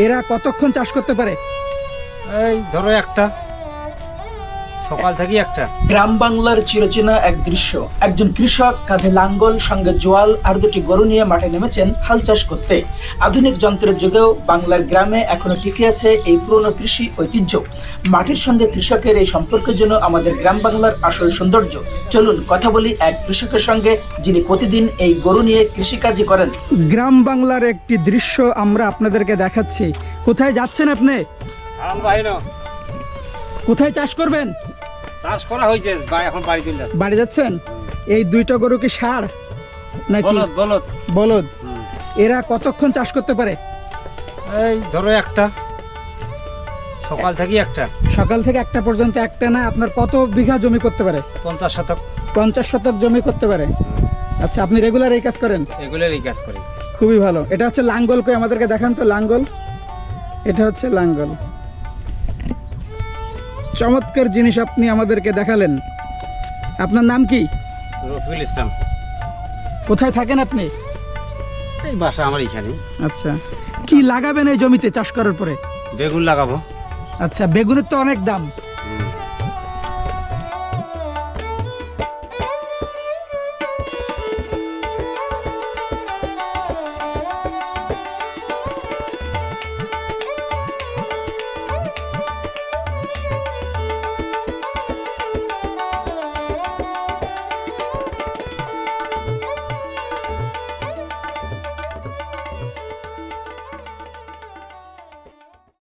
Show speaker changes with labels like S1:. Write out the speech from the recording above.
S1: এরা কতক্ষণ চাষ করতে পারে?
S2: এই ধরো একটা, সকাল থেকে একটা।
S3: গ্রাম বাংলার চিরচেনা এক দৃশ্য। একজন কৃষক কাঁধে লাঙ্গল, সঙ্গে জোয়াল আর দুটি গরু নিয়ে মাঠে নেমেছেন হাল চাষ করতে। আধুনিক যন্ত্রের যুগেও বাংলার গ্রামে এখনো টিকে আছে এই পুরনো কৃষি ঐতিহ্য। মাটির সঙ্গে কৃষকের এই সম্পর্কের জন্য আমাদের গ্রাম বাংলার আসল সৌন্দর্য। চলুন কথা বলি এক কৃষকের সঙ্গে, যিনি প্রতিদিন এই গরু নিয়ে কৃষিকাজই করেন।
S1: গ্রাম বাংলার একটি দৃশ্য আমরা আপনাদেরকে দেখাচ্ছি। কোথায় যাচ্ছেন আপনি? কোথায় চাষ করবেন?
S2: চাষ করা হয়েছে, এখন বাড়ি চলে যাচ্ছে।
S1: বাড়ি যাচ্ছেন? এই দুইটা গরু কি ষাঁড় নাকি
S2: বলদ বলদ।
S1: বলদ? এরা কতক্ষণ চাষ করতে পারে?
S2: এই ধরো একটা, সকাল থেকে একটা।
S1: সকাল থেকে একটা পর্যন্ত একটা না? আপনার কত বিঘা জমি করতে পারে?
S2: 50 শতক।
S1: 50 শতক জমি করতে পারে। আচ্ছা, আপনি রেগুলার এই কাজ করেন?
S2: এগুলোরই কাজ করি।
S1: খুবই ভালো। এটা হচ্ছে লাঙ্গল। কই আমাদেরকে দেখান তো লাঙ্গল। এটা হচ্ছে লাঙ্গল। চমৎকার জিনিস আপনি আমাদেরকে দেখালেন। আপনার নাম কি?
S2: রফিকুল ইসলাম।
S1: কোথায় থাকেন আপনি?
S2: এই বাসা আমার এখানে।
S1: আচ্ছা, কি লাগাবেন এই জমিতে চাষ করার পরে?
S2: বেগুন লাগাবো।
S1: আচ্ছা, বেগুনের তো অনেক দাম।